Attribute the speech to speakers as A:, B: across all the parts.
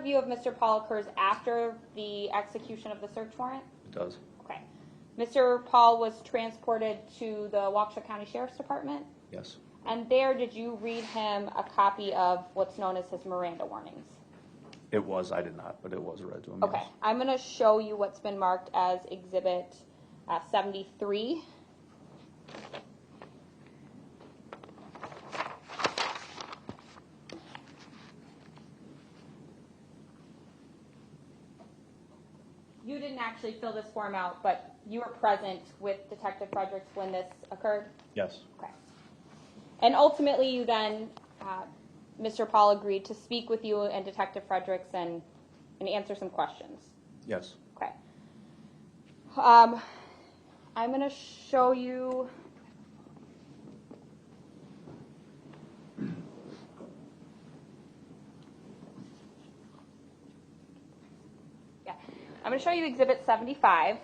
A: interview of Mr. Pahl occurs after the execution of the search warrant?
B: It does.
A: Okay. Mr. Pahl was transported to the Waukesha County Sheriff's Department?
B: Yes.
A: And there, did you read him a copy of what's known as his Miranda warnings?
B: It was. I did not, but it was read to him.
A: Okay.
B: Yes.
A: I'm going to show you what's been marked as Exhibit 73. You didn't actually fill this form out, but you were present with Detective Fredericks when this occurred?
B: Yes.
A: Okay. And ultimately, you then, Mr. Pahl agreed to speak with you and Detective Fredericks and answer some questions?
B: Yes.
A: Okay. I'm going to show you. Yeah. I'm going to show you Exhibit 75,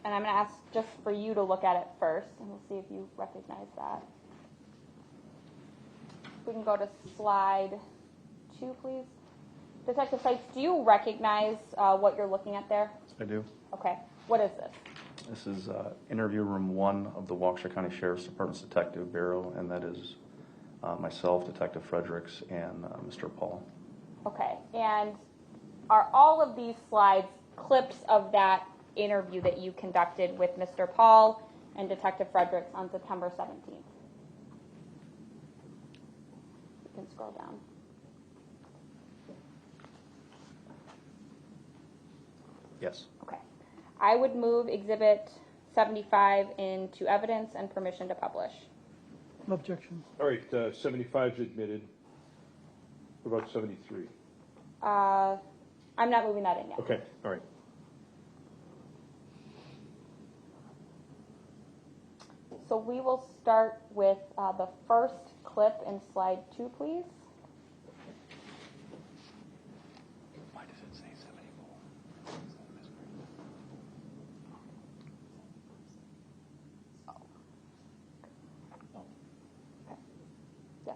A: and I'm going to ask just for you to look at it first, and we'll see if you recognize that. We can go to slide 2, please. Detective Seitz, do you recognize what you're looking at there?
B: I do.
A: Okay. What is this?
B: This is interview room 1 of the Waukesha County Sheriff's Department's Detective Bureau, and that is myself, Detective Fredericks, and Mr. Pahl.
A: Okay. And are all of these slides clips of that interview that you conducted with Mr. Pahl and Detective Fredericks on September 17th? You can scroll down.
B: Yes.
A: Okay. I would move Exhibit 75 into evidence and permission to publish.
C: Objection.
D: All right, 75 is admitted. What about 73?
A: I'm not moving that in yet.
D: Okay, all right.
A: So we will start with the first clip in slide 2, please.
B: Why does it say 74?
A: Yeah.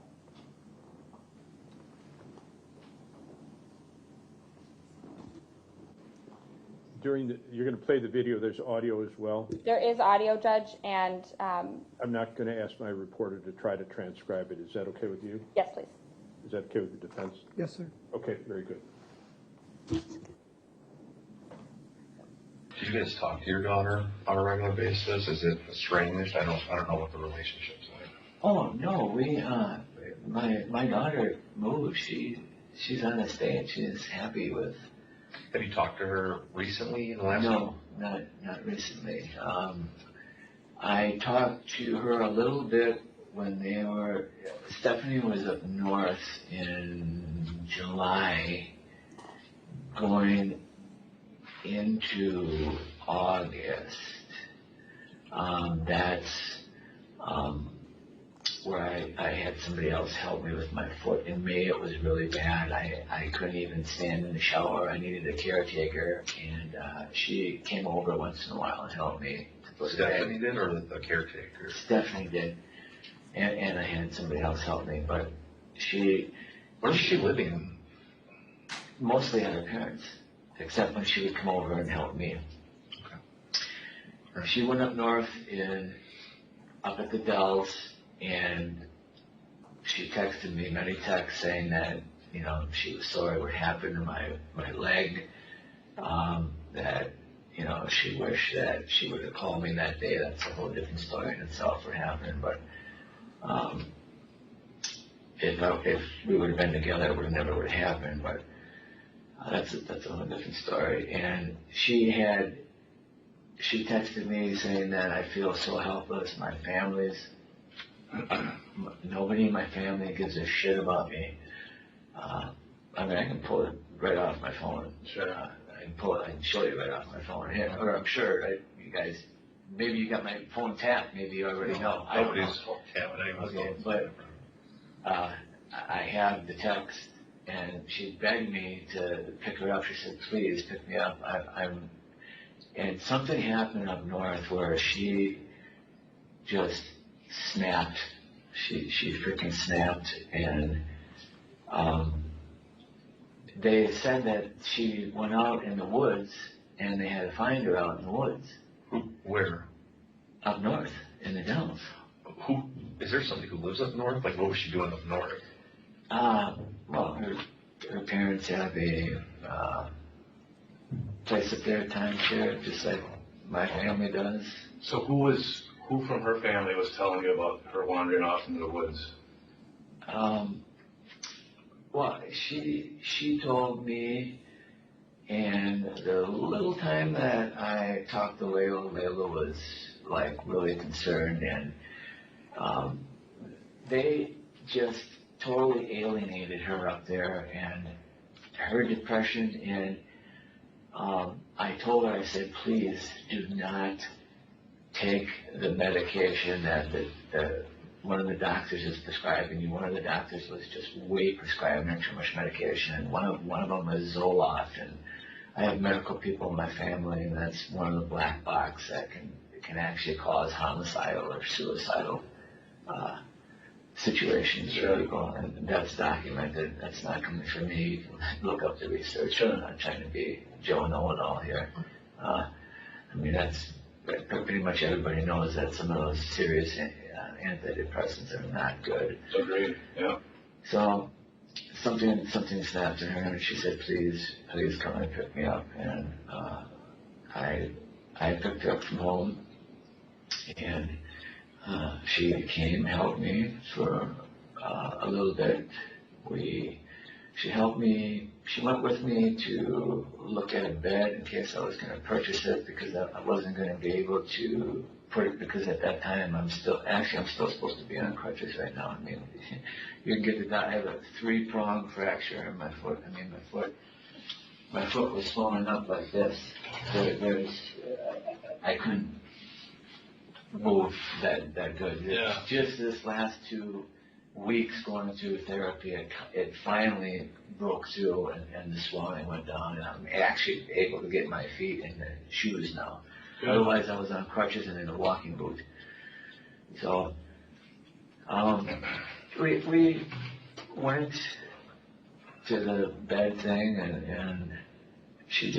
D: You're going to play the video. There's audio as well.
A: There is audio, Judge, and
D: I'm not going to ask my reporter to try to transcribe it. Is that okay with you?
A: yes, please.
D: Is that okay with the defense?
C: Yes, sir.
D: Okay, very good.
E: Do you guys talk to your daughter on a regular basis? Is it estranged? I don't know what the relationship's like.
F: Oh no, we my daughter moved. She's on the stage. She's happy with.
E: Have you talked to her recently in the last
F: No, not recently. I talked to her a little bit when Stephanie was up north in July, going into August. That's where I had somebody else help me with my foot. In May, it was really bad. I couldn't even stand in the shower. I needed a caretaker, and she came over once in a while and helped me.
E: Stephanie did, or the caretaker?
F: Stephanie did, and I had somebody else help me. But
E: Where's she living?
F: Mostly at her parents, except when she would come over and help me.
E: Okay.
F: She went up north up at the Dells, and she texted me many texts saying that, she was sorry what happened to my leg, that, she wished that she would have called me that day. That's a whole different story in itself what happened, but if we would have been together, it never would have happened, but that's a whole different story. And she texted me saying that I feel so helpless. Nobody in my family gives a shit about me. I can pull it right off my phone. Sure. I can show you right off my phone. Yeah, or I'm sure you guys, maybe you got my phone tapped. Maybe you already know.
E: Nobody's tapped it.
F: Okay, but I have the text, and she begged me to pick her up. She said, "Please pick me up." And something happened up north where she just snapped. She freaking snapped, and they said that she went out in the woods and they had to find her out in the woods.
E: Where?
F: Up north, in the Dells.
E: Who, is there somebody who lives up north? Like, what was she doing up north?
F: Well, her parents have a place up there, timeshare, just like my family does.
G: So who from her family was telling you about her wandering off into the woods?
F: Well, she told me, and the little time that I talked to Layla was like really concerned, and they just totally alienated her up there, and her depression. And I told her, I said, please do not take the medication that one of the doctors is prescribing you. One of the doctors was just way prescribing her too much medication, and one of them is Zoloft. And I have medical people in my family, and that's one of the black box that can actually cause homicidal or suicidal situations for people, and that's documented. That's not coming from me. You can look up the research. I'm not trying to be Joe Know-it-all here. I mean, that's pretty much everybody knows that some of those serious antidepressants are not good.
G: Agreed. Yeah.
F: So something snapped in her, and she said, "Please come and pick me up." And I picked her up from home, and she came, helped me for a little bit. She helped me. She went with me to look at a bed in case I was going to purchase it, because I wasn't going to be able to put it, because at that time I'm still supposed to be on crutches right now. I mean, you can get I have a 3-prong fracture in my foot. I mean, my foot was swollen up like this. I couldn't move that good.
G: Yeah.
F: Just this last 2 weeks going through therapy, it finally broke through, and the swelling went down, and I'm actually able to get my feet in the shoes now. Good. Otherwise, I was on crutches and in a walking boot. So, we went to the bed thing, and she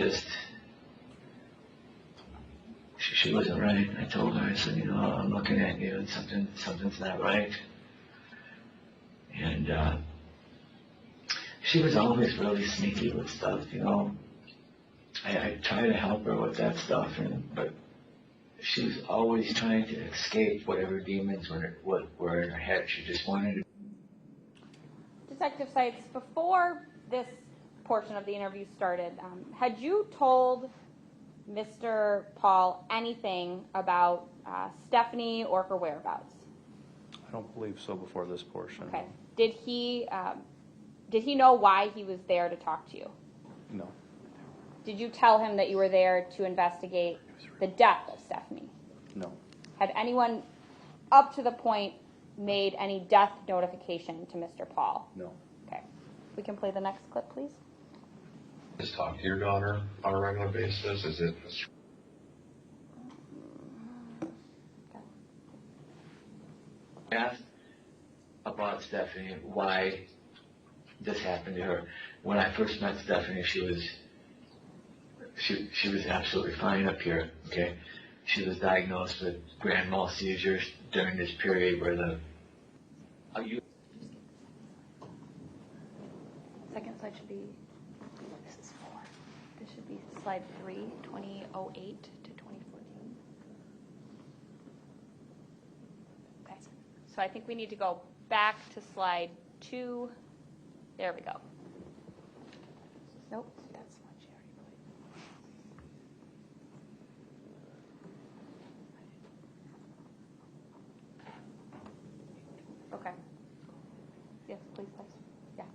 F: wasn't right. I told her, I said, I'm looking at you, and something's not right. And she was always really sneaky with stuff, I try to help her with that stuff, but she was always trying to escape whatever demons were in her head. She just wanted to.
A: Detective Seitz, before this portion of the interview started, had you told Mr. Pahl anything about Stephanie or her whereabouts?
B: I don't believe so before this portion.
A: Okay. Did he know why he was there to talk to you?
B: No.
A: Did you tell him that you were there to investigate the death of Stephanie?
B: No.
A: Had anyone up to the point made any death notification to Mr. Pahl?
B: No.
A: Okay. We can play the next clip, please.
E: Just talk to your daughter on a regular basis? Is it
F: Asked about Stephanie, why this happened to her. When I first met Stephanie, she was absolutely fine up here. Okay, she was diagnosed with grand mal seizures during this period where
A: Second slide should be, this is 4. This should be slide 3, 2008 to 2014. Okay, so I think we need to go back to slide 2. There we go. Nope, that's one she already put. Okay. Yes, please. Yeah.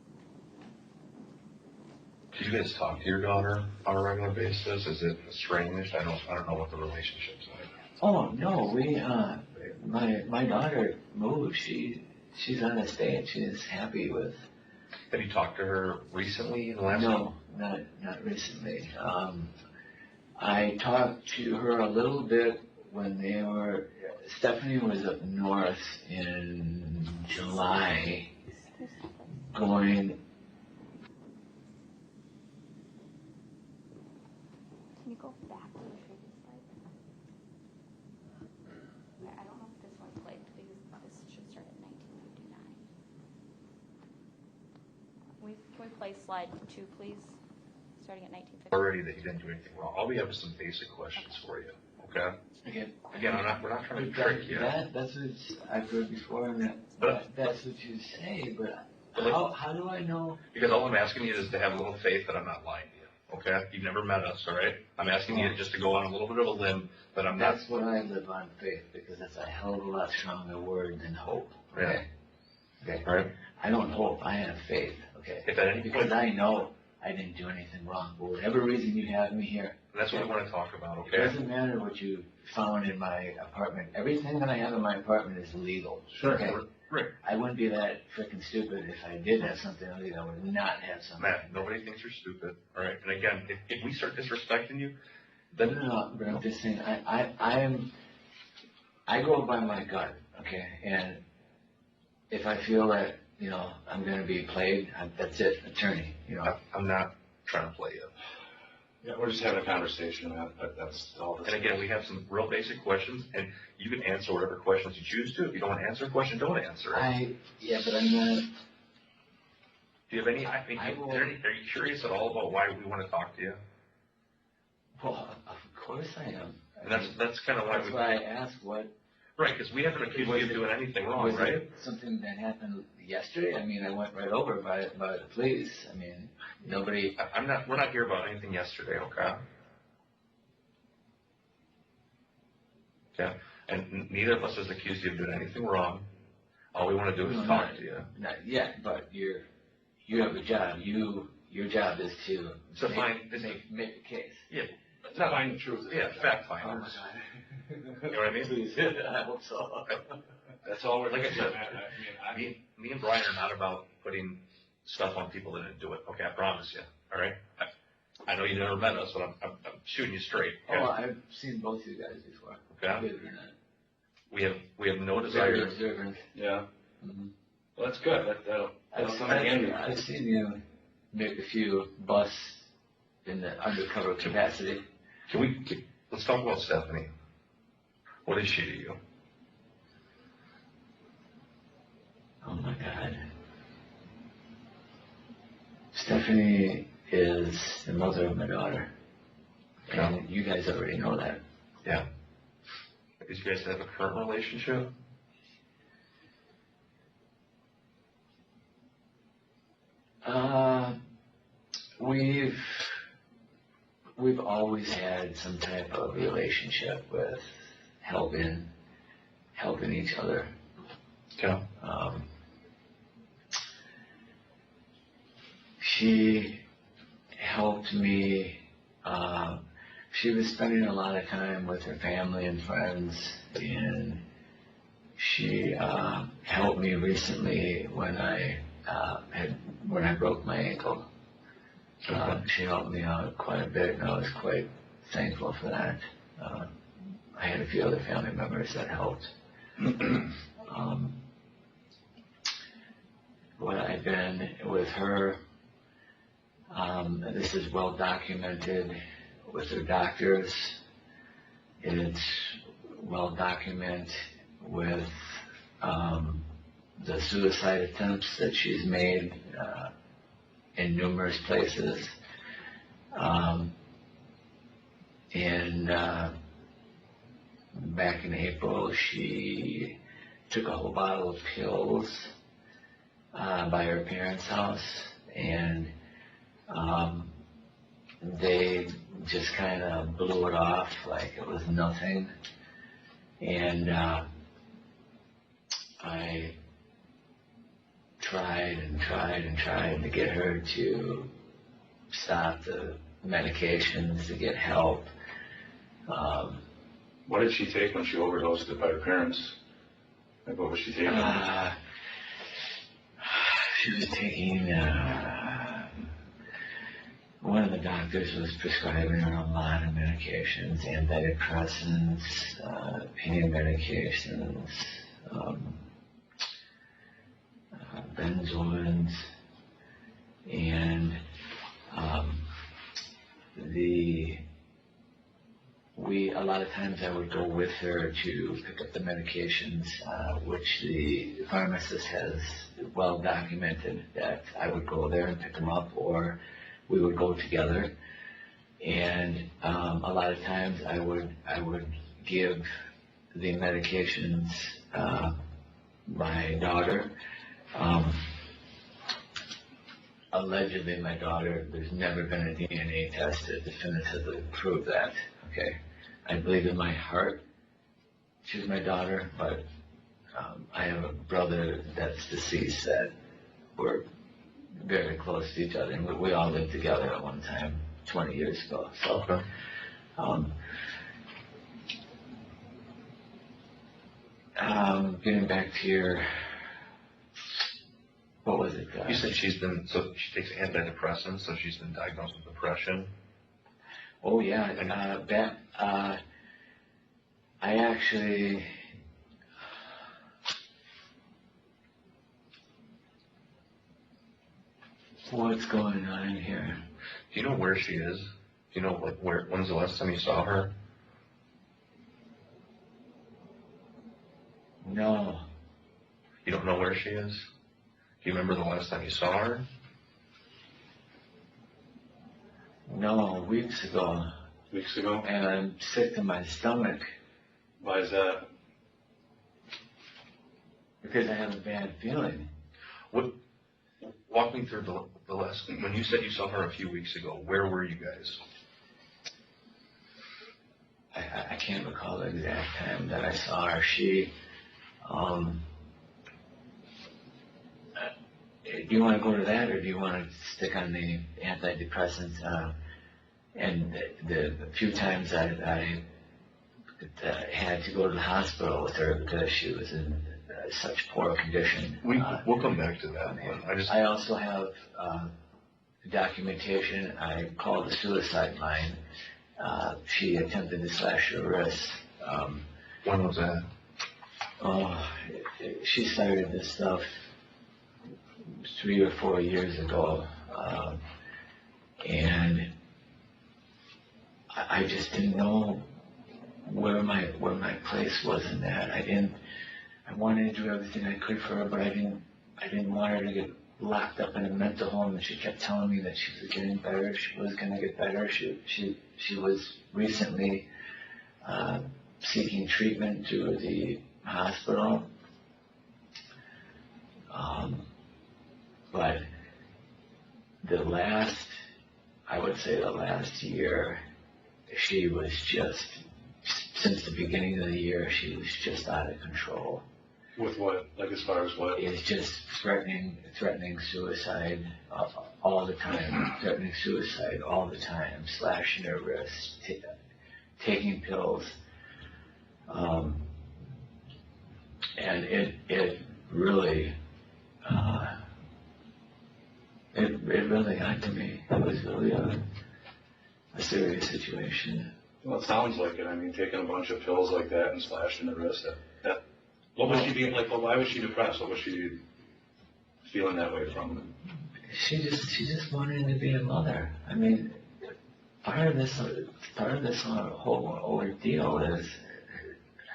E: do you guys talk to your daughter on a regular basis? Is it estranged? I don't know what the relationship's like.
F: Oh no, my daughter moved. She's on the state. She's happy with.
E: Have you talked to her recently in the last
F: No, not recently. I talked to her a little bit when Stephanie was up north in July, going
A: Can you go back to the previous slide? I don't know if this one's played because this should start at 1999. Can we play slide 2, please? Starting at 1950.
E: Already that you didn't do anything wrong. All we have is some basic questions for you, okay?
F: Again,
E: Again, we're not trying to trick you.
F: That's what I've heard before, and that's what you say, but
E: But
F: how do I know?
E: Because all I'm asking you is to have a little faith that I'm not lying to you, okay? You've never met us, all right? I'm asking you just to go on a little bit of a limb that I'm not.
F: That's what I live on, faith, because that's a hell of a lot stronger word than hope. Okay. Okay.
E: All right?
F: I don't hope. I have faith. Okay.
E: If at any
F: Because
E: point,
F: I know I didn't do anything wrong. For whatever reason you have me here,
E: that's what we want to talk about,
F: it
E: okay?
F: doesn't matter what you found in my apartment. Everything that I have in my apartment is legal.
E: Sure.
F: Okay.
E: Right.
F: I wouldn't be that freaking stupid if I did have something illegal. I would not have something.
E: Matt, nobody thinks you're stupid, all right? And again, if we start disrespecting you, then
F: No, but I'm just saying, I go by my gut, okay? And if I feel that, I'm gonna be played, that's it, attorney,
E: I'm not trying to play you.
G: Yeah, we're just having a conversation, man, but that's all.
E: And again, we have some real basic questions, and you can answer whatever questions you choose to. If you don't want to answer a question, don't answer it.
F: Yeah, but I'm not,
E: Do you have any, are you curious at all about why we want to talk to you?
F: well, of course I am.
E: And that's kind of why
F: That's why I asked what.
E: right, because we haven't accused you of doing anything wrong,
F: Was
E: right?
F: it something that happened yesterday? I mean, I went right over by the police. I mean, nobody.
E: We're not here about anything yesterday, okay? Okay, and neither of us has accused you of doing anything wrong. All we want to do is talk to you.
F: Not yet, but you have a job. Your job is to make a case.
E: Yeah,
G: It's not find the truth.
E: yeah, fact
F: Oh my
E: finders.
F: God.
E: You know what I mean?
F: Please, I hope so.
G: That's all we're
E: Like I
G: looking
E: said,
G: at, man. I mean,
E: me and Brian are not about putting stuff on people that didn't do it. Okay, I promise you. All right. I know you never met us, but I'm shooting you straight. Okay?
F: Oh, I've seen both you guys before.
E: Okay.
F: Believe it or not.
E: We have no
F: Very
E: desire.
F: observant.
G: yeah.
F: Mhm.
G: Well, that's good. That'll come in handy.
F: I've seen you make a few busts in the undercover capacity.
E: Let's talk about Stephanie. What is she to you?
F: Oh my God. Stephanie is the mother of my daughter. And you guys already know that.
E: Yeah. Did you guys have a current relationship?
F: We've always had some type of relationship with helping each other.
E: Okay.
F: She helped me. She was spending a lot of time with her family and friends, and she helped me recently when I broke my ankle. She helped me out quite a bit, and I was quite thankful for that. I had a few other family members that helped. What I've been with her, this is well documented with her doctors. It's well documented with the suicide attempts that she's made in numerous places. Back in April, she took a whole bottle of pills by her parents' house, and they just kind of blew it off like it was nothing. And I tried to get her to stop the medications, to get help.
G: What did she take when she overdosed by her parents? Like, what was she taking?
F: She was taking, one of the doctors was prescribing her a lot of medications, antidepressants, pain medications, benzoins, and a lot of times I would go with her to pick up the medications, which the pharmacist has well documented that I would go there and pick them up, or we would go together. And a lot of times I would give the medications my daughter. Allegedly, my daughter, there's never been a DNA test that definitively proved that, okay? I believe in my heart she's my daughter, but I have a brother that's deceased that we're very close to each other, and we all lived together at one time 20 years ago. So,
B: Okay.
F: Getting back to your, what was it?
E: You said she takes antidepressants, so she's been diagnosed with depression.
F: Oh yeah, I actually, what's going on here?
E: Do you know where she is? Do you know when's the last time you saw her?
F: No,
E: You don't know where she is? Do you remember the last time you saw her?
F: no, weeks ago,
G: Weeks ago?
F: and I'm sick to my stomach
G: Why is that?
F: because I have a bad feeling.
E: Walk me through the last, when you said you saw her a few weeks ago, where were you guys?
F: I can't recall the exact time that I saw her. Do you want to go to that, or do you want to stick on the antidepressants? And the few times I had to go to the hospital with her because she was in such poor condition.
E: We'll come back to that. But
F: I also have documentation. I called the suicide line. She attempted to slash her wrist.
E: when was that?
F: She started this stuff 3 or 4 years ago, and I just didn't know where my place was in that. I wanted to do everything I could for her, but I didn't want her to get locked up in a mental home. And she kept telling me that she was getting better. She was going to get better. She was recently seeking treatment through the hospital. But I would say the last year, she was just, since the beginning of the year, she was just out of control.
G: With what? Like as far as what?
F: It's just threatening suicide all the time, threatening suicide all the time, slashing her wrists, taking pills. And it really, it really got to me. It was really a serious situation.
G: Well, it sounds like it. I mean, taking a bunch of pills like that and slashing the wrist. What was she being like? Well, why was she depressed? What was she feeling that way from?
F: She just wanted to be a mother. I mean, part of this whole ordeal is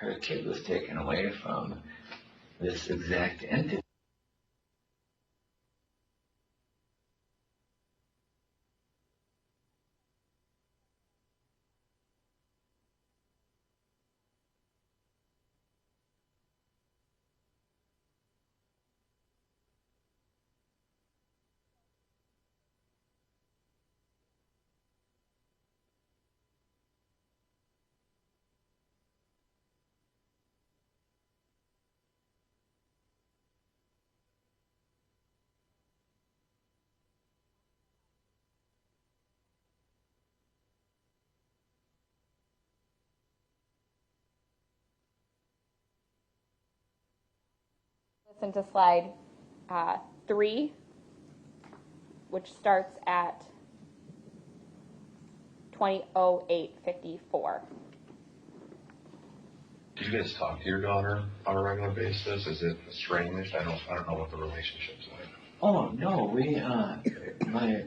F: her kid was taken away from this exact entity.
A: Listen to slide 3, which starts at 20:08:54.
E: Do you guys talk to your daughter on a regular basis? Is it estranged? I don't know what the relationship's like.
F: Oh no,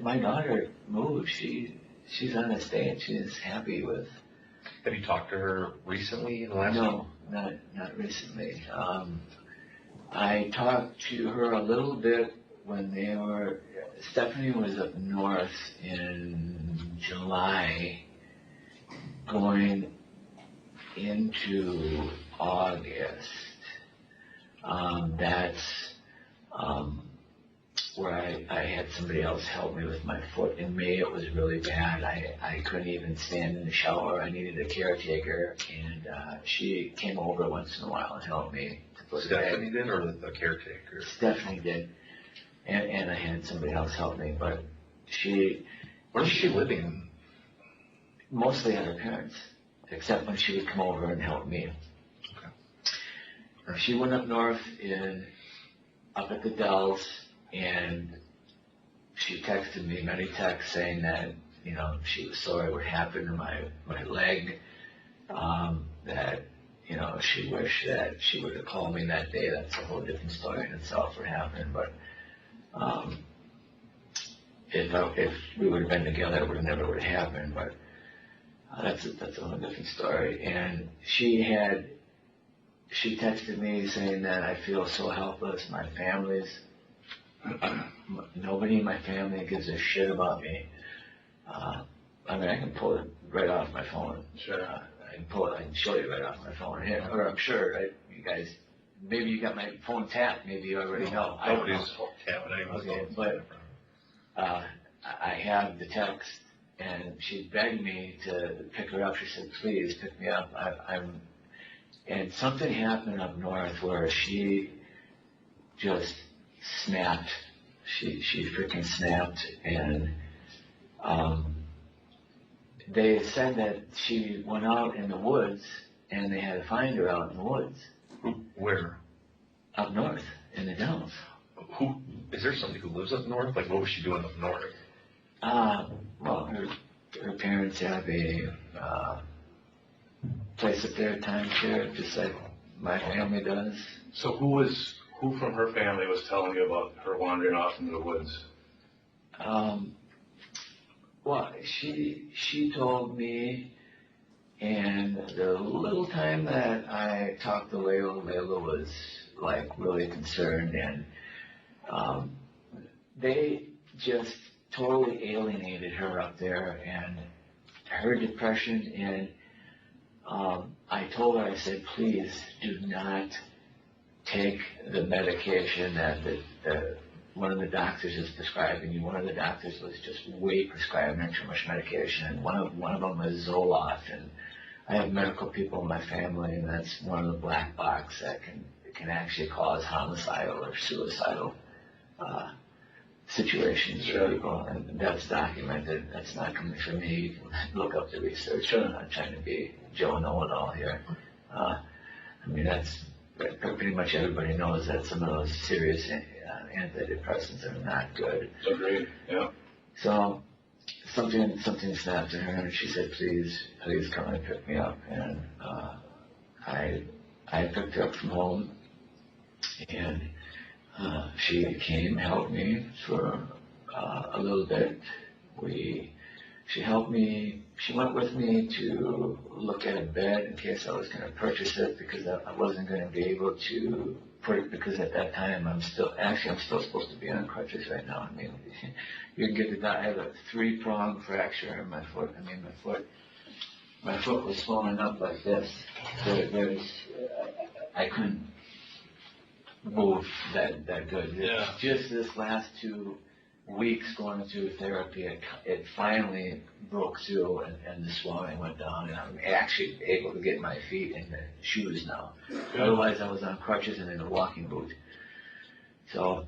F: my daughter moved. She's on the stage. She's happy with
E: Have you talked to her recently in the last?
F: No, not recently. I talked to her a little bit when Stephanie was up north in July, going into August. That's where I had somebody else help me with my foot. In May, it was really bad. I couldn't even stand in the shower. I needed a caretaker, and she came over once in a while and helped me.
E: Stephanie did, or the caretaker?
F: Stephanie did, and I had somebody else help me, but
E: Where is she living?
F: mostly at her parents, except when she would come over and help me.
E: Okay.
F: She went up north up at the Dells, and she texted me many texts saying that, she was sorry what happened to my leg, that, she wished that she would have called me that day. That's a whole different story in itself, what happened, but if we would have been together, it never would have happened, but that's a whole different story. And she texted me saying that I feel so helpless. Nobody in my family gives a shit about me. I can pull it right off my phone.
G: Sure.
F: I can show you right off my phone. Yeah, or I'm sure, right? You guys, maybe you got my phone tapped. Maybe you already know. I don't know.
E: Nobody's tapping anyone's
F: Okay,
E: phone.
F: but I have the text, and she begged me to pick her up. She said, "Please pick me up." And something happened up north where she just snapped. She freaking snapped, and they said that she went out in the woods, and they had to find her out in the woods.
E: Where?
F: Up north in the Dells.
E: Who? Is there somebody who lives up north? Like, what was she doing up north?
F: Well, her parents have a place up there, timeshare, just like my family does.
G: So who from her family was telling you about her wandering off into the woods?
F: Well, she told me, and the little time that I talked to Layla was like really concerned, and they just totally alienated her up there, and her depression. And I told her, I said, please do not take the medication that one of the doctors is prescribing you. One of the doctors was just prescribing her too much medication, and one of them was Zoloft. And I have medical people in my family, and that's one of the black box that can actually cause homicidal or suicidal situations for people, and that's documented. That's not coming from me. You can look up the research. I'm not trying to be Joe Know-It-All here. That's pretty much everybody knows that some of those serious antidepressants are not good.
G: Agreed. Yeah.
F: So something snapped in her, and she said, please come and pick me up. And I picked her up from home, and she came, helped me for a little bit. She helped me. She went with me to look at a bed in case I was going to purchase it, because I wasn't going to be able to put it, because at that time I'm still supposed to be on crutches right now. You can get I have a 3-prong fracture in my foot. My foot was swollen up like this. I couldn't move that good.
E: Yeah.
F: Just this last 2 weeks going through therapy, it finally broke through, and the swelling went down, and I'm actually able to get my feet in the shoes now. Otherwise, I was on crutches and in a walking boot. So,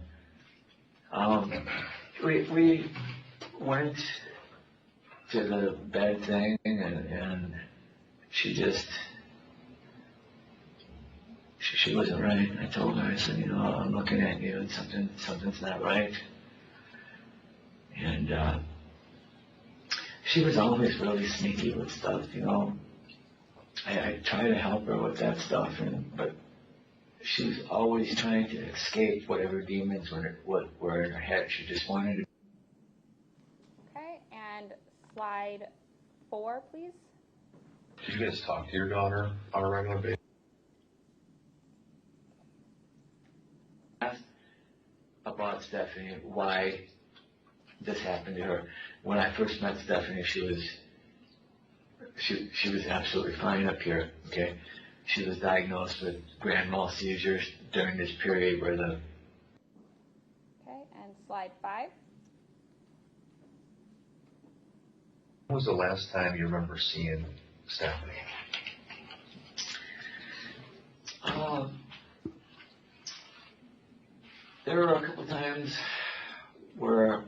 F: we went to the bed thing, and she wasn't right. I told her, I said, I'm looking at you, and something's not right. And she was always really sneaky with stuff, I tried to help her with that stuff, but she was always trying to escape whatever demons were in her head. She just wanted to.
A: Okay, and slide 4, please.
E: Do you guys talk to your daughter on a regular basis?
F: About Stephanie, why this happened to her. When I first met Stephanie, she was absolutely fine up here, okay? She was diagnosed with grand mal seizures during this period where the...
A: Okay, and slide 5.
E: When was the last time you remember seeing Stephanie?
F: There were a couple times where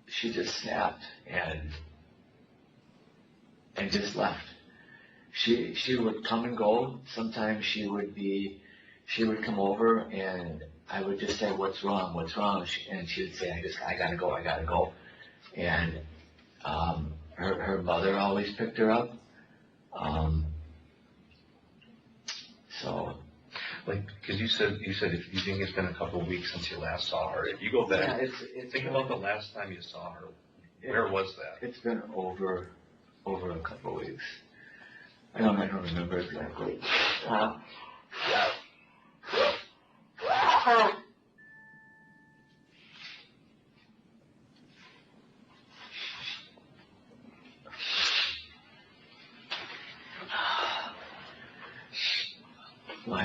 F: she just snapped and just left. She would come and go. Sometimes she would come over and I would just say, "What's wrong? What's wrong?" And she would say, I gotta go. And her mother always picked her up. So.
E: Like, because you said if you think it's been a couple of weeks since you last saw her. If you go back, think about the last time you saw her. Where was that?
F: It's been over a couple of weeks. I don't remember exactly.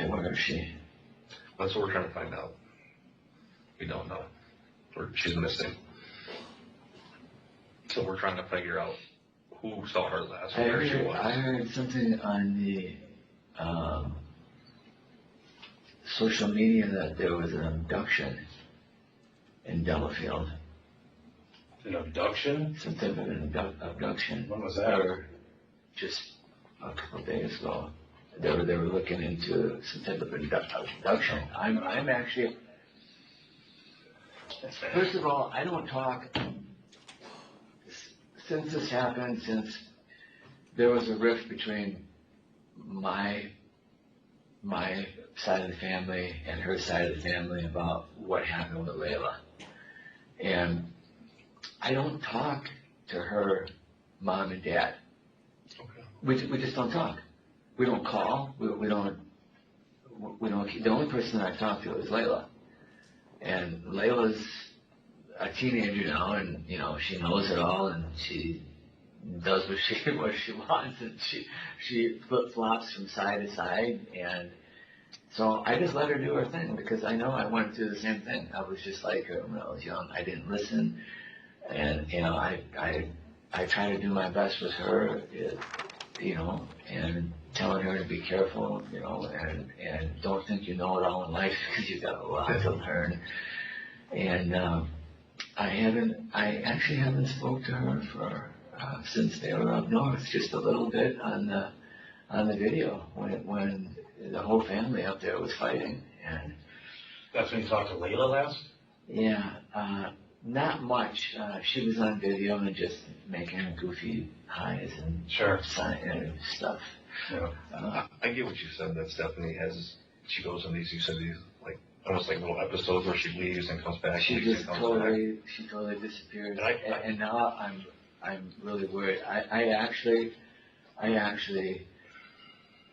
F: Where is she?
E: That's what we're trying to find out. We don't know. She's missing. So we're trying to figure out who saw her last, where she was.
F: I heard something on the social media that there was an abduction in Delafield.
G: An abduction?
F: Some type of an abduction.
G: When was that?
F: Or just a couple of days ago. They were looking into some type of abduction. I'm actually. First of all, I don't talk. Since this happened, since there was a rift between my side of the family and her side of the family about what happened with Layla, and I don't talk to her mom and dad.
E: Okay.
F: We just don't talk. We don't call. We don't. The only person I talk to is Layla, and Layla's a teenager now, and she knows it all, and she does what she wants, and she flip flops from side to side, and so I just let her do her thing because I know I went through the same thing. I was just like her when I was young. I didn't listen, and I try to do my best with her, and telling her to be careful, and don't think you know it all in life because you got a lot to learn. And I actually haven't spoke to her for since they were up north, just a little bit on the video when the whole family up there was fighting. And
G: That's when you talked to Layla last?
F: yeah, not much. She was on video and just making goofy eyes and stuff.
G: Yeah.
E: I get what you said, that Stephanie she goes on these, you said these, like, almost like little episodes where she leaves and comes back.
F: She totally disappeared. And now I'm really worried. I actually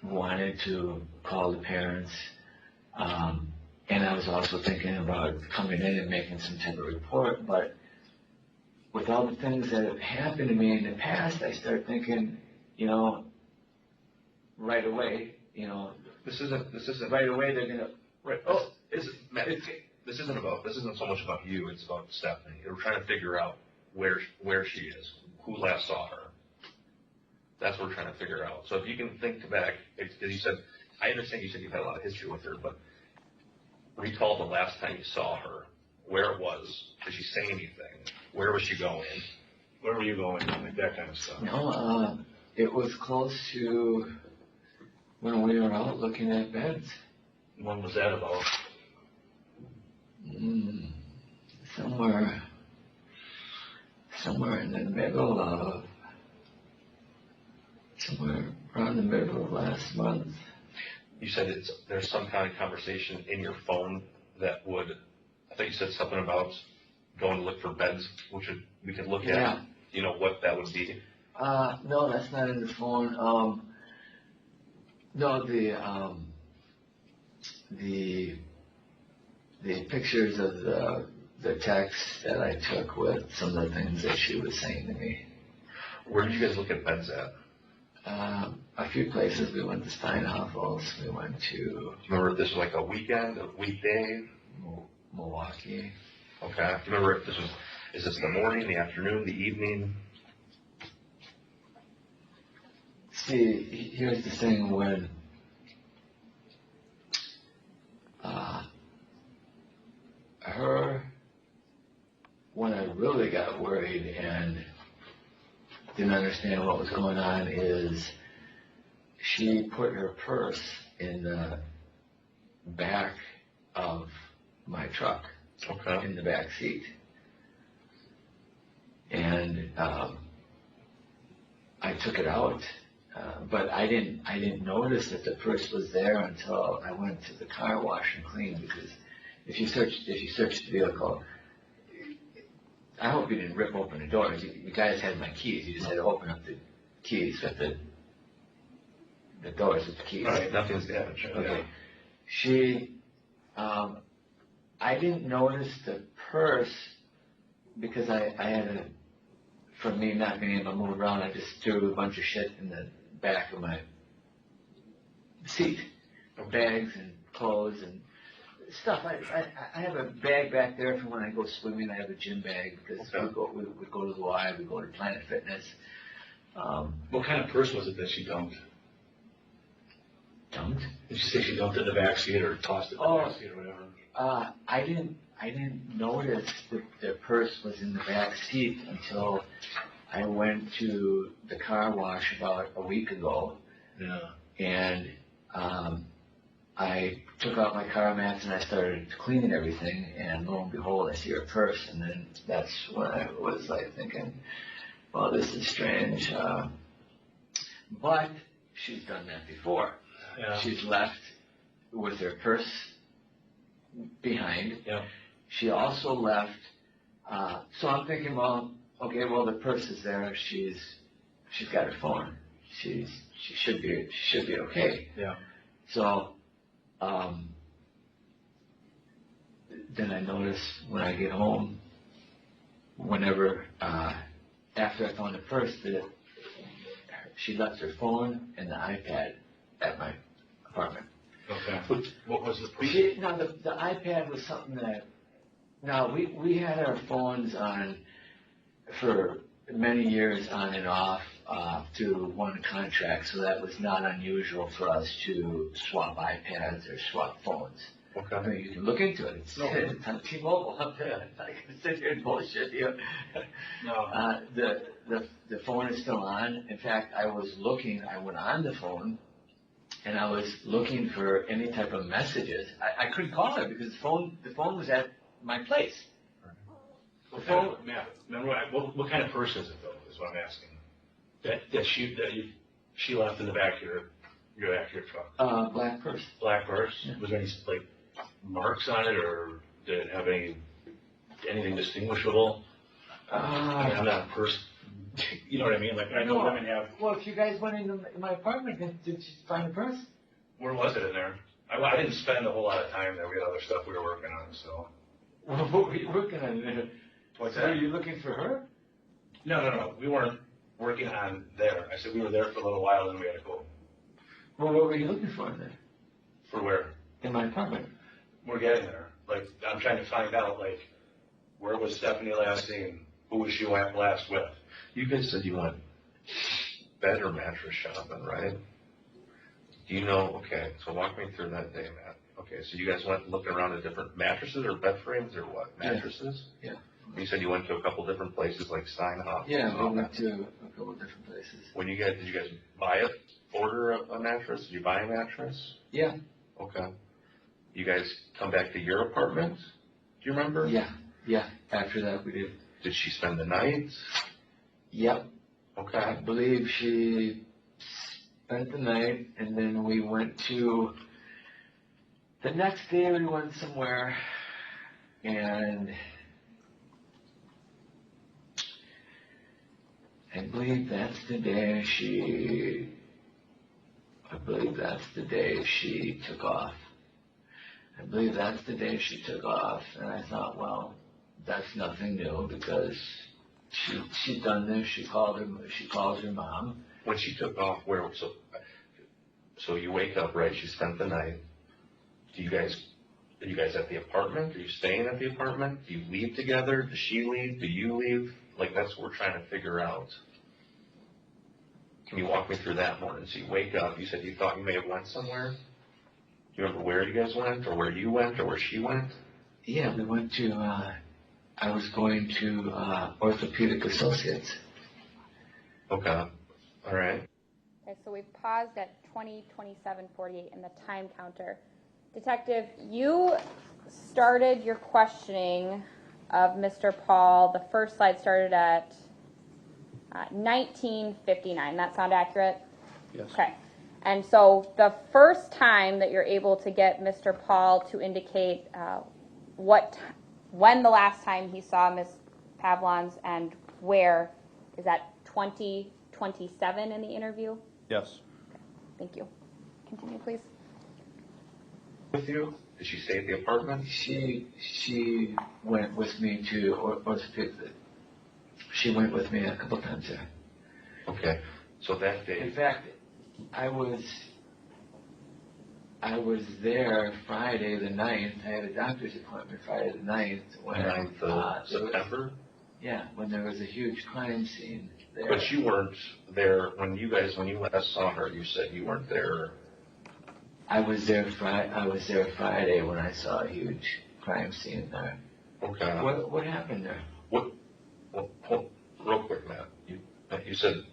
F: wanted to call the parents, and I was also thinking about coming in and making some type of report, but with all the things that have happened to me in the past, I start thinking, right away,
E: This isn't
F: right away they're gonna.
E: right. Matt, this isn't so much about you. It's about Stephanie. We're trying to figure out where she is, who last saw her. That's what we're trying to figure out. So if you can think back, as you said, I understand you said you've had a lot of history with her, but recall the last time you saw her, where it was. Did she say anything? Where was she going?
G: Where were you going? Like that kind of stuff.
F: No, it was close to when we were out looking at beds.
G: When was that about?
F: Somewhere in the middle of, somewhere around the middle of last month.
E: You said there's some kind of conversation in your phone that would, I thought you said something about going to look for beds, which we could look at.
F: Yeah.
E: You know what that would be?
F: No, that's not in the phone. No, the pictures of the text that I took with some of the things that she was saying to me.
E: Where did you guys look at beds at?
F: A few places. We went to Steinhoffel's. We went to
E: Do you remember if this was like a weekend, a weekday?
F: Milwaukee.
E: Okay. Do you remember if is this the morning, the afternoon, the evening?
F: See, here's the thing when when I really got worried and didn't understand what was going on is she put her purse in the back of my truck,
E: Okay.
F: in the back seat. And I took it out, but I didn't notice that the purse was there until I went to the car wash and clean. Because if you search the vehicle, I hope you didn't rip open the doors. You guys had my keys. You just had to open up the keys with the doors with the keys.
E: Right. Nothing's damaged.
F: Okay. She, I didn't notice the purse because I had from me not being able to move around, I just threw a bunch of shit in the back of my seat. Bags and clothes and stuff. I have a bag back there from when I go swimming. I have a gym bag because we go to the Y, we go to Planet Fitness.
G: What kind of purse was it that she dumped?
F: Dumped?
G: Did she say she dumped it in the back seat or tossed it in the back seat or whatever?
F: I didn't notice that the purse was in the back seat until I went to the car wash about a week ago.
G: Yeah.
F: And I took out my car mats and I started cleaning everything, and lo and behold, I see her purse, and then that's when I was like thinking, well, this is strange. But she's done that before.
G: Yeah.
F: She's left with her purse behind.
G: Yeah.
F: She also left, so I'm thinking, well, okay, well, the purse is there. She's got her phone. She should be okay.
G: Yeah.
F: So, then I notice when I get home, whenever, after I found the purse, that she left her phone and the iPad at my apartment.
G: Okay. What was the purse?
F: The iPad was something that, we had our phones on for many years on and off through one contract, so that was not unusual for us to swap iPads or swap phones.
E: Okay.
F: I mean, you can look into it. It's on T-Mobile. I'm not going to sit here and bullshit you.
G: No.
F: The phone is still on. In fact, I went on the phone, and I was looking for any type of messages. I couldn't call her because the phone was at my place.
G: What kind of purse is it though? Is what I'm asking. That she left in the back of your truck.
F: Black purse.
G: Black purse.
F: Yeah.
G: Was there any like marks on it, or did it have anything distinguishable? I mean, I'm not a purse. You know what I mean? Like I know women have.
F: Well, if you guys went into my apartment, did you find a purse?
G: Where was it in there? I didn't spend a whole lot of time there. We had other stuff we were working on. So.
F: Well, what were you working on there?
G: What's
F: Were
G: that?
F: you looking for her?
G: No. We weren't working on there. I said we were there for a little while, then we had to go.
F: Well, what were you looking for in there?
G: For where?
F: In my apartment.
G: We're getting there. Like, I'm trying to find out, like, where was Stephanie last seen? Who was she last with?
E: You guys said you went bed or mattress shopping, right? Do you know, okay, so walk me through that day, Matt. Okay, so you guys went looking around at different mattresses or bed frames or what? Mattresses?
F: Yeah.
E: You said you went to a couple different places like Steinhoff.
F: Yeah, we went to a couple of different places.
E: Did you guys order a mattress? Did you buy a mattress?
F: Yeah.
E: Okay. You guys come back to your apartment? Do you remember?
F: Yeah. After that, we did.
E: Did she spend the night?
F: Yep. I
E: Okay.
F: believe she spent the night, and then we went to. The next day, we went somewhere, and I believe that's the day she took off. I believe that's the day she took off, and I thought, well, that's nothing new because she'd done this. She calls her mom.
E: When she took off, so you wake up, right? She spent the night. Are you guys at the apartment? Are you staying at the apartment? Do you leave together? Does she leave? Do you leave? Like, that's what we're trying to figure out. Can you walk me through that morning? So you wake up, you said you thought you may have went somewhere. Do you remember where you guys went, or where you went, or where she went?
F: Yeah, we went to, I was going to Orthopedic Associates.
E: Okay, all right.
A: Okay, so we've paused at 20:27:48 in the time counter. Detective, you started your questioning of Mr. Pahl. The first slide started at 19:59. That sound accurate?
B: Yes.
A: Okay. And so the first time that you're able to get Mr. Pahl to indicate when the last time he saw Ms. Pavlons and where is at 20:27 in the interview?
B: Yes.
A: Okay. Thank you. Continue, please.
E: With you? Did she stay at the apartment?
F: She went with me to Orthopedic. She went with me a couple times there.
E: Okay, so that day.
F: In fact, I was there Friday the 9th. I had a doctor's appointment Friday the 9th. When
E: 9th of September?
F: Yeah, when there was a huge crime scene there.
E: But you weren't there when you last saw her. You said you weren't there.
F: I was there Friday when I saw a huge crime scene there.
E: Okay.
F: What happened there?
E: Well, real quick, Matt. You said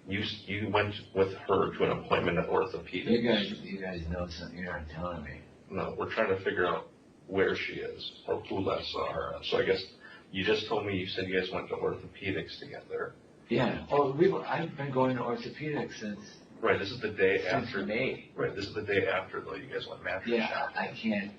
E: you went with her to an appointment at orthopedics.
F: You guys know something you're not telling me.
E: No, we're trying to figure out where she is or who last saw her. So I guess you just told me you said you guys went to orthopedics together.
F: Yeah. Oh, I've been going to orthopedics since.
E: Right. This is the day after
F: May.
E: Right. This is the day after though. You guys went mattress shopping.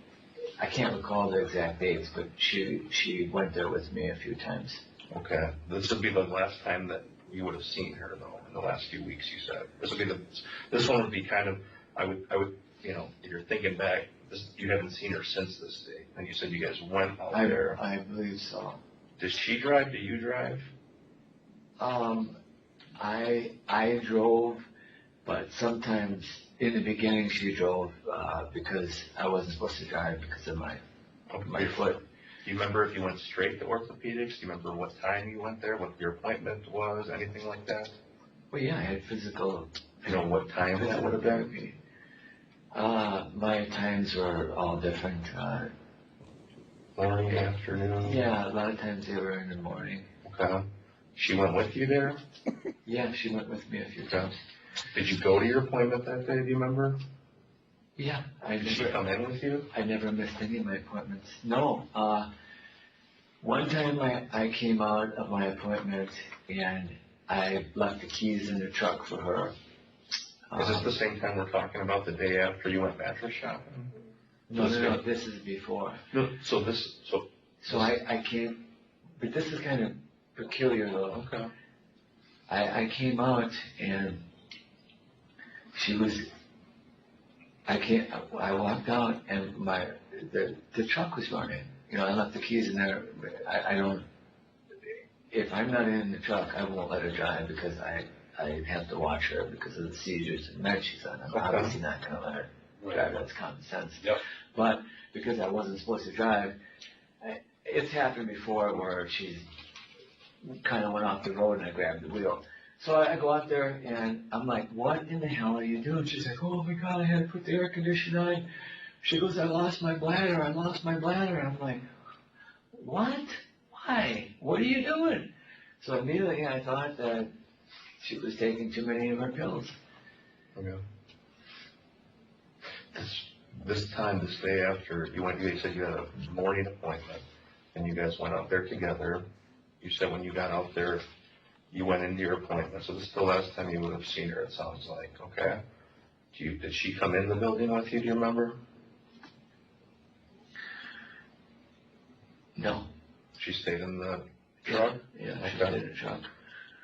F: I can't recall the exact dates, but she went there with me a few times.
E: Okay. This would be the last time that you would have seen her though. In the last few weeks, you said this one would be kind of. I would. If you're thinking back, you haven't seen her since this day, and you said you guys went out there.
F: I believe so.
E: Does she drive? Do you drive?
F: I drove, but sometimes in the beginning she drove because I wasn't supposed to drive because of my foot.
E: Do you remember if you went straight to orthopedics? Do you remember what time you went there, what your appointment was, anything like that?
F: Well, yeah, I had physical.
E: You know what time that would have been?
F: My times were all different.
E: Morning, afternoon?
F: Yeah, a lot of times they were in the morning.
E: Okay. She went with you there?
F: Yeah, she went with me a few times.
E: Did you go to your appointment that day, do you remember?
F: Yeah.
E: Did she come in with you?
F: I never missed any of my appointments. No. One time I came out of my appointment and I left the keys in the truck for her.
E: Is this the same time we're talking about, the day after you went mattress shopping?
F: No, this is before.
E: No, so
F: I came, but this is kind of peculiar though.
E: Okay.
F: I came out and I walked out and the truck was running. I left the keys in there. If I'm not in the truck, I won't let her drive because I have to watch her because of the seizures and meds she's on. I'm obviously not going to let her drive. That's common sense.
E: Yep.
F: But because I wasn't supposed to drive, it's happened before where she's kind of went off the road and I grabbed the wheel. So I go out there and I'm like, what in the hell are you doing? She's like, oh my God, I had to put the air conditioner on. She goes, I lost my bladder. I'm like, what? Why? What are you doing? So immediately I thought that she was taking too many of her pills.
E: Okay. This day after you said you had a morning appointment and you guys went out there together. You said when you got out there, you went into your appointment. So this is the last time you would have seen her, it sounds like. Okay. Did she come in the building with you? Do you remember?
F: No.
E: She stayed in the truck?
F: Yeah, she stayed in the truck.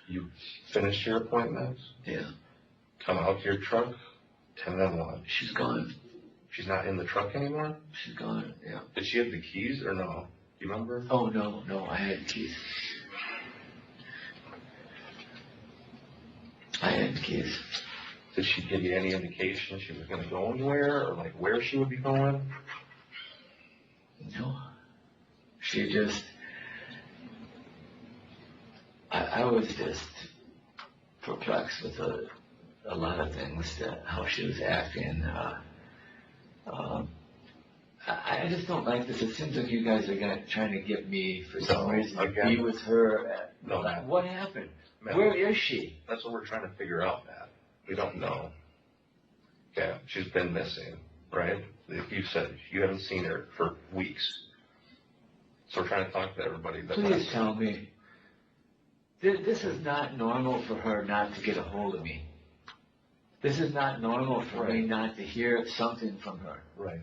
E: You finished your appointments,
F: Yeah,
E: come out to your truck, and then what?
F: she's gone.
E: She's not in the truck anymore?
F: She's gone, yeah.
E: Did she have the keys or no? Do you remember?
F: Oh, no, I had the keys. I had the keys.
E: Did she give you any indication she was going to go anywhere or like where she would be going?
F: No. She just, I was just perplexed with a lot of things, that how she was acting. I just don't like this. It seems like you guys are trying to get me, for some
E: No,
F: reason, to
E: again.
F: be with her.
E: No, Matt.
F: What happened?
E: Matt.
F: Where is she?
E: That's what we're trying to figure out, Matt. We don't know. Okay, she's been missing, right? Like you said, you haven't seen her for weeks. So we're trying to talk to everybody.
F: Please tell me. This is not normal for her not to get a hold of me. This is not normal for me not to hear something from her.
E: Right.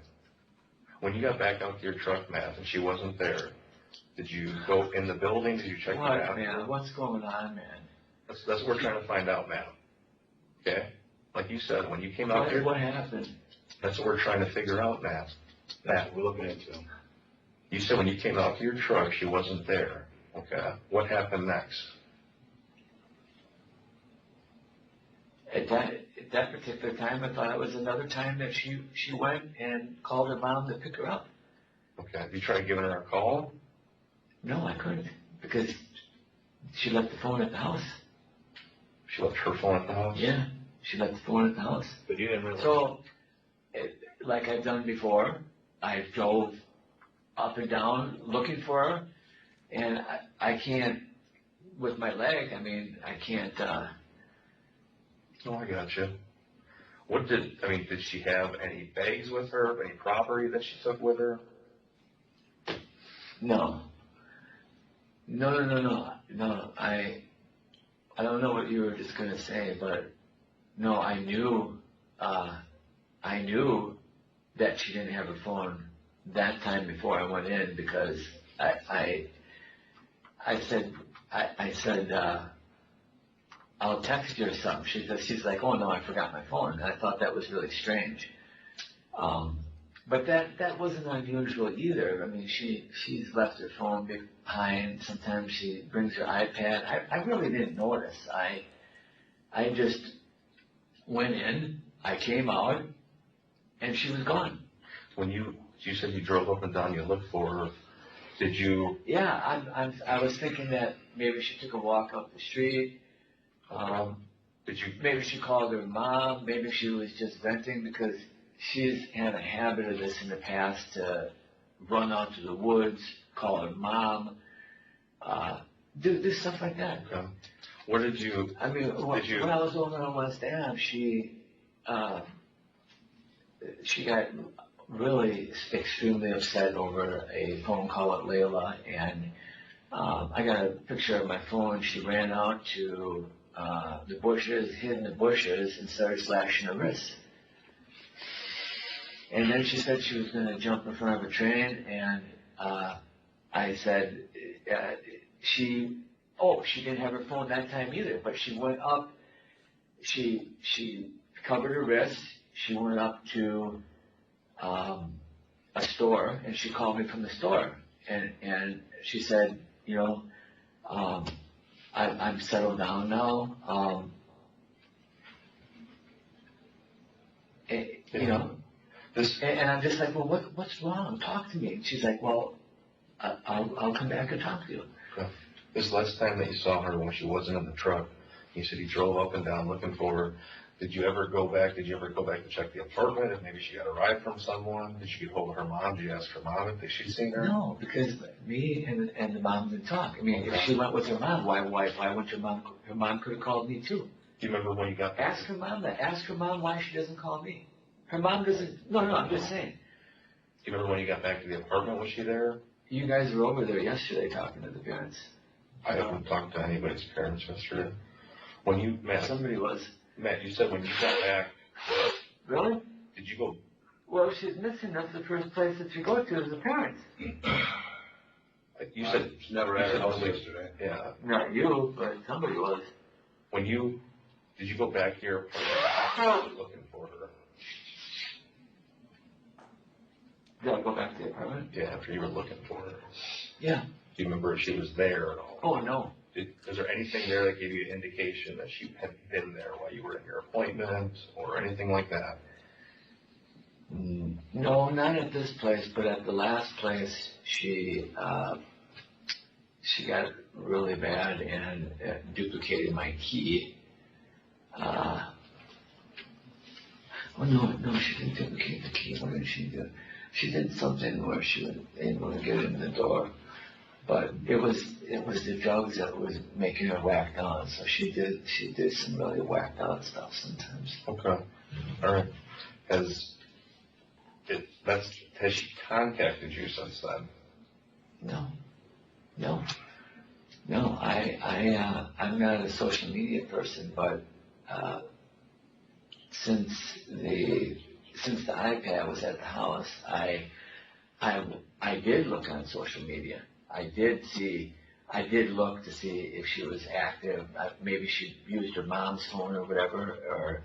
E: When you got back out to your truck, Matt, and she wasn't there, did you go in the building? Did you check
F: What,
E: the bathroom?
F: man? What's going on, man?
E: That's what we're trying to find out, Matt. Okay? Like you said, when you came out here,
F: What happened?
E: that's what we're trying to figure out, Matt.
G: That's what we're looking into.
E: You said when you came out to your truck, she wasn't there. Okay. What happened next?
F: At that particular time, I thought it was another time that she went and called her mom to pick her up.
E: Okay. You tried giving her a call?
F: No, I couldn't, because she left the phone at the house.
E: She left her phone at the house?
F: Yeah, she left the phone at the house.
G: But you didn't realize.
F: So, like I've done before, I drove up and down looking for her, and I can't, with my leg, I can't,
E: Oh, I got you. Did she have any bags with her, any property that she took with her?
F: no. No, I don't know what you were just gonna say, but no, I knew that she didn't have her phone that time before I went in, because I said, I'll text you or something. She's like, oh no, I forgot my phone. And I thought that was really strange. But that wasn't unusual either. She's left her phone behind. Sometimes she brings her iPad. I really didn't notice. I just went in, I came out, and she was gone.
E: When you said you drove up and down, you looked for her, did you?
F: Yeah, I was thinking that maybe she took a walk up the street.
E: Did you?
F: Maybe she called her mom. Maybe she was just venting, because she's had a habit of this in the past, to run out to the woods, call her mom, do stuff like that.
E: Okay. What did you?
F: When I was over on West Ave, she got really extremely upset over a phone call at Layla, and I got a picture of my phone. She ran out to the bushes, hid in the bushes, and started slashing her wrists. And then she said she was going to jump in front of a train, and I said she didn't have her phone that time either, but she went up, she covered her wrists, she went up to a store, and she called me from the store, and she said, I'm settled down now, and I'm just like, well, what's wrong? Talk to me. And she's like, well, I'll come back and talk to you.
E: Okay. This last time that you saw her when she wasn't in the truck, you said you drove up and down looking for her. Did you ever go back to check the apartment if maybe she got a ride from someone? Did you get hold of her mom? Did you ask her mom if she'd seen her?
F: No, because me and the mom didn't talk. If she went with her mom, why went her mom? Her mom could have called me too.
E: Do you remember when you got back?
F: Ask her mom that. Ask her mom why she doesn't call me. Her mom doesn't. No, I'm just saying.
E: Do you remember when you got back to the apartment? Was she there?
F: You guys were over there yesterday talking to the parents.
E: I haven't talked to anybody's parents yesterday.
F: Somebody was.
E: Matt, you said when you got back.
F: Really?
E: Did you go?
F: Well, if she's missing, that's the first place that you go to is the parents.
E: You said,
G: It's never
E: you
G: at
E: said
G: her house
E: when we-
G: yesterday.
E: yeah,
F: Not you, but somebody was.
E: did you go back here looking for her?
F: Did I go back to the apartment?
E: Yeah, after you were looking for her.
F: Yeah.
E: Do you remember if she was there at all?
F: Oh, no.
E: Is there anything there that gave you an indication that she had been there while you were in your appointment or anything like that?
F: No, not at this place, but at the last place, she got really bad and duplicated my key. Oh no, she didn't duplicate the key. What did she do? She did something where she was able to get in the door, but it was the drugs that was making her whacked out. So she did some really whacked out stuff sometimes.
E: Okay. All right. Has she contacted you since then?
F: No. I'm not a social media person, but since the iPad was at the house, I did look on social media. I did look to see if she was active. Maybe she used her mom's phone or whatever, or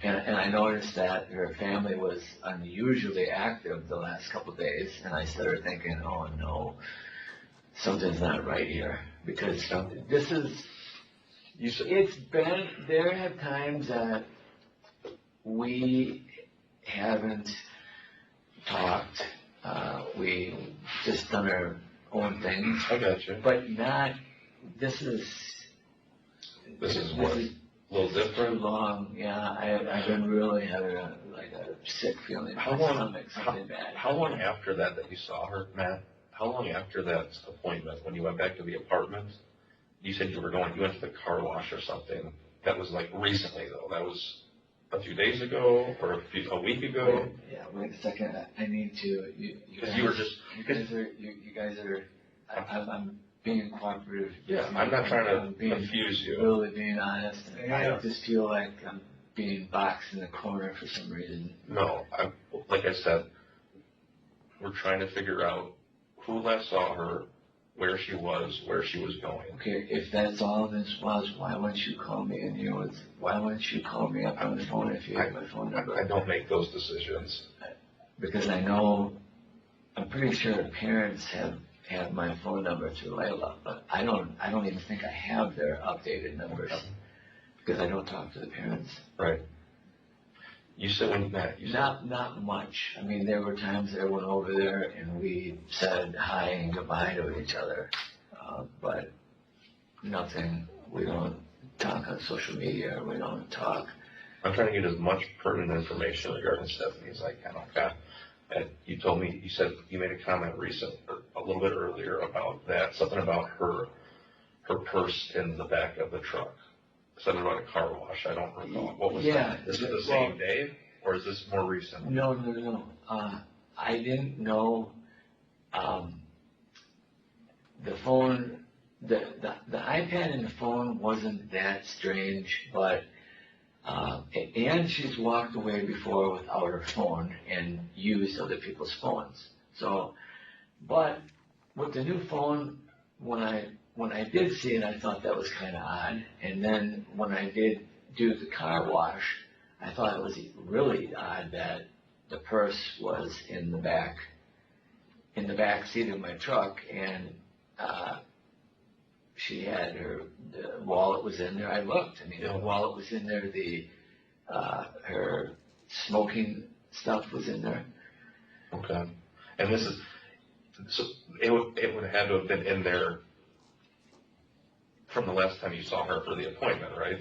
F: and I noticed that her family was unusually active the last couple of days, and I started thinking, oh no, something's not right here, because this is. There have times that we haven't talked. We just done our own things.
E: I got you.
F: But not. This is
E: what? A little
F: too
E: different?
F: long. Yeah, I've been really having a sick feeling.
E: How long after that you saw her, Matt? How long after that appointment, when you went back to the apartment? You said you went to the car wash or something. That was like recently though. That was a few days ago or a week ago.
F: Wait a second. I need to. You guys are. I'm being cooperative.
E: Yeah, I'm not trying to
F: being,
E: confuse you.
F: Really being honest.
E: Yeah.
F: I just feel like I'm being boxed in the corner for some reason.
E: No, like I said, we're trying to figure out who last saw her, where she was going.
F: Okay, if that's all this was, why wouldn't you call me in here with? Why wouldn't you call me up on the phone if you have my phone number?
E: I don't make those decisions.
F: Because I know, I'm pretty sure the parents have my phone number through Layla, but I don't even think I have their updated numbers because I don't talk to the parents.
E: Right. You said
F: Not much. I mean, there were times that I went over there and we said hi and goodbye to each other, but nothing. We don't talk on social media. We don't talk.
E: I'm trying to get as much pertinent information regarding Stephanie as I can. Okay. And you told me, you said you made a comment a little bit earlier about that, something about her purse in the back of the truck. Something about a car wash. I don't recall. What was that? Is it the same day, or is this more recent?
F: No. I didn't know. The phone, the iPad and the phone wasn't that strange, but and she's walked away before without her phone and used other people's phones. So, but with the new phone, when I did see it, I thought that was kind of odd. And then when I did do the car wash, I thought it was really odd that the purse was in the back seat of my truck, and she had the wallet was in there. I looked. I mean, the wallet was in there. Her smoking stuff was in there.
E: Okay. And it would have had to have been in there from the last time you saw her for the appointment, right?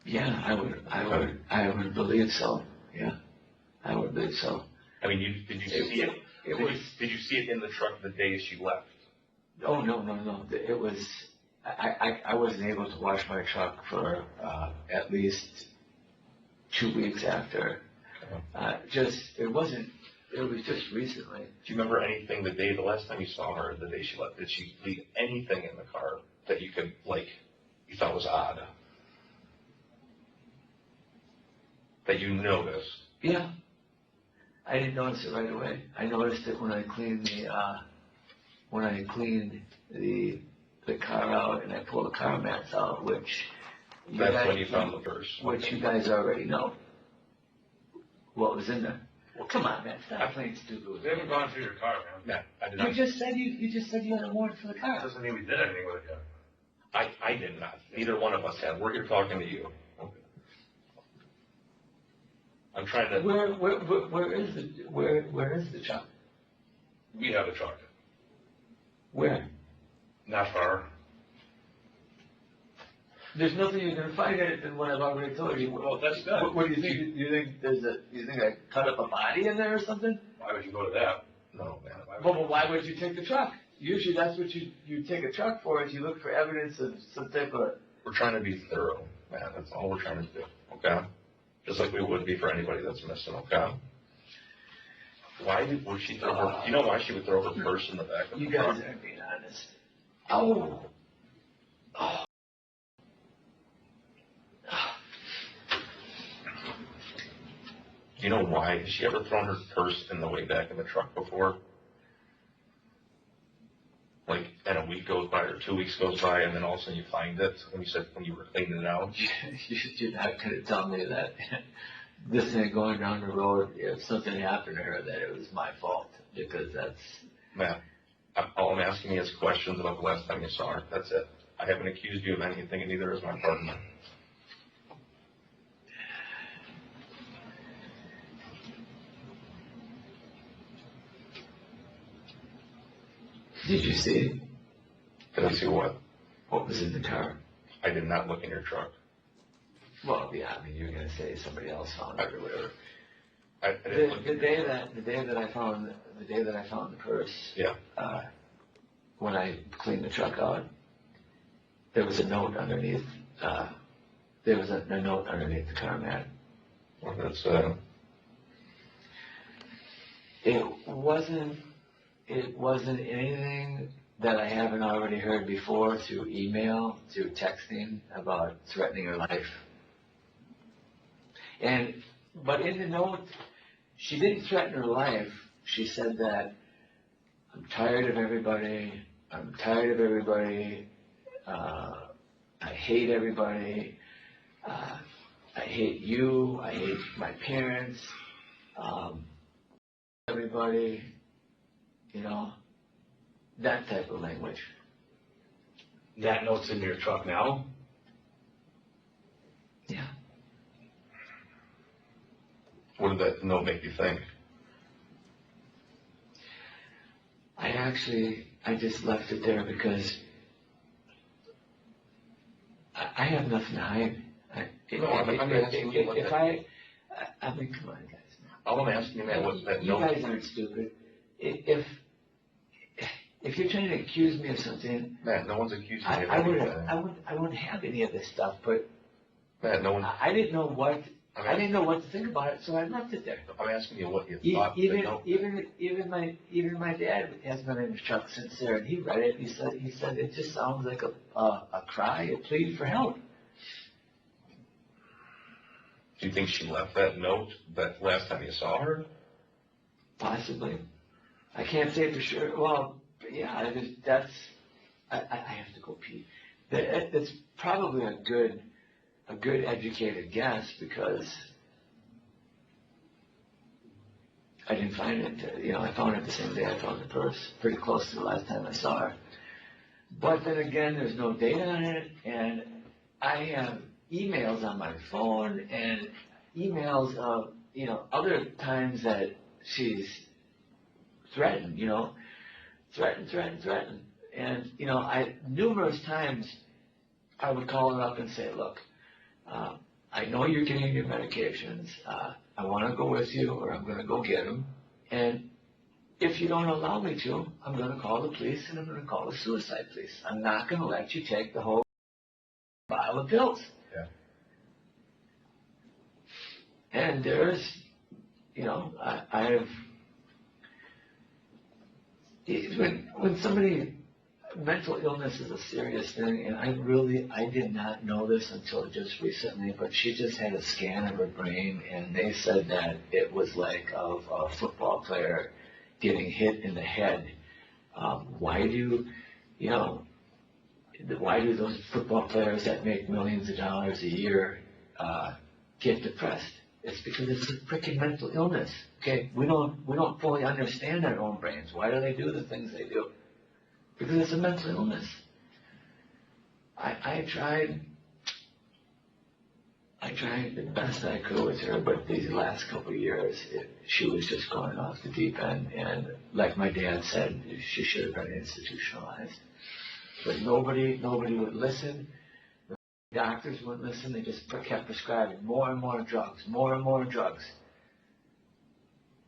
F: Yeah, I would believe so. Yeah, I would believe so.
E: I mean, did you see it? Did you see it in the truck the day she left?
F: Oh no. It was. I wasn't able to wash my truck for at least 2 weeks after. It was just recently.
E: Do you remember anything the last time you saw her, the day she left? Did she leave anything in the car that you thought was odd? That you noticed?
F: Yeah. I didn't notice it right away. I noticed it when I cleaned the car out and I pulled the car mats out, which
E: That's when you found the purse.
F: Which you guys already know what was in there. Well, come on, man, stop playing stupid with
G: We
F: me.
G: haven't gone through your car, man.
E: Yeah, I did
F: You
E: not.
F: just said you had a warrant for the
G: That
F: car.
G: doesn't mean we did anything with it yet.
E: I did not. Neither one of us had. We're here talking to you. I'm trying to.
F: Where is the truck?
G: We have a truck.
F: Where?
G: Not far.
F: There's nothing you're gonna find in it than what I've already told you.
G: Well, that's good.
F: What do you think? You think I cut up a body in there or something?
G: Why would you go to that?
E: No, man.
F: Well, why would you take the truck? Usually that's what you take a truck for, is you look for evidence of some type of.
E: We're trying to be thorough, man. That's all we're trying to do. Okay? Just like we would be for anybody that's missing. Okay? Why would she throw her? You know why she would throw her purse in the back of the
F: You
E: truck?
F: guys aren't being honest. Oh.
E: Do you know why? Has she ever thrown her purse in the way back in the truck before? Like, and a week goes by or 2 weeks goes by, and then all of a sudden you find it when you were cleaning it out.
F: You're not going to tell me that this ain't going down the road, if something happened to her, that it was my fault, because that's.
E: Matt, all I'm asking you is questions about the last time you saw her. That's it. I haven't accused you of anything, and neither is my partner.
F: Did you see
E: Did I see what?
F: what was in the car?
E: I did not look in your truck.
F: Well, yeah, I mean, you're going to say somebody else found it or whatever.
E: I didn't look
F: The day that I found the purse,
E: Yeah.
F: when I cleaned the truck out, there was a note underneath. There was a note underneath the car mat.
E: Well, that's,
F: It wasn't anything that I haven't already heard before through email, through texting about threatening her life. But in the note, she didn't threaten her life. She said that, I'm tired of everybody. I hate everybody. I hate you. I hate my parents. Everybody. You know, that type of language.
D: That note's in your truck now?
F: Yeah.
E: what did that note make you think?
F: I just left it there because I have nothing to hide.
E: No, I'm asking you what
F: if
E: that-
F: I mean, come on, guys.
E: All I'm asking you, man, was that
F: You
E: note.
F: guys aren't stupid. If you're trying to accuse me of something,
E: Matt, no one's accusing you of
F: I
E: anything.
F: wouldn't have any of this stuff. But
E: Matt, no one.
F: I didn't know what to think about it, so I left it there.
E: I'm asking you what you thought. the note-
F: Even my dad has been in his truck since there, and he read it. He said it just sounds like a cry, a plea for help.
E: Do you think she left that note that last time you saw her?
F: Possibly. I can't say for sure. Well, yeah, I have to go pee. It's probably a good educated guess, because I didn't find it. I found it the same day I found the purse, pretty close to the last time I saw her. But then again, there's no date on it, and I have emails on my phone and emails of, other times that she's threatened, threatened. And, numerous times I would call her up and say, look, I know you're getting your medications. I want to go with you, or I'm going to go get them. And if you don't allow me to, I'm going to call the police, and I'm going to call the suicide police. I'm not going to let you take the whole vial of pills.
E: Yeah.
F: And there's, when somebody, mental illness is a serious thing, and I did not know this until just recently, but she just had a scan of her brain, and they said that it was like of a football player getting hit in the head. Why do those football players that make millions of dollars a year get depressed? It's because it's a freaking mental illness. Okay, we don't fully understand our own brains. Why do they do the things they do? Because it's a mental illness. I tried the best I could with her, but these last couple of years, she was just going off the deep end. And like my dad said, she should have been institutionalized. But nobody would listen. The doctors wouldn't listen. They just kept prescribing more and more drugs, more and more drugs.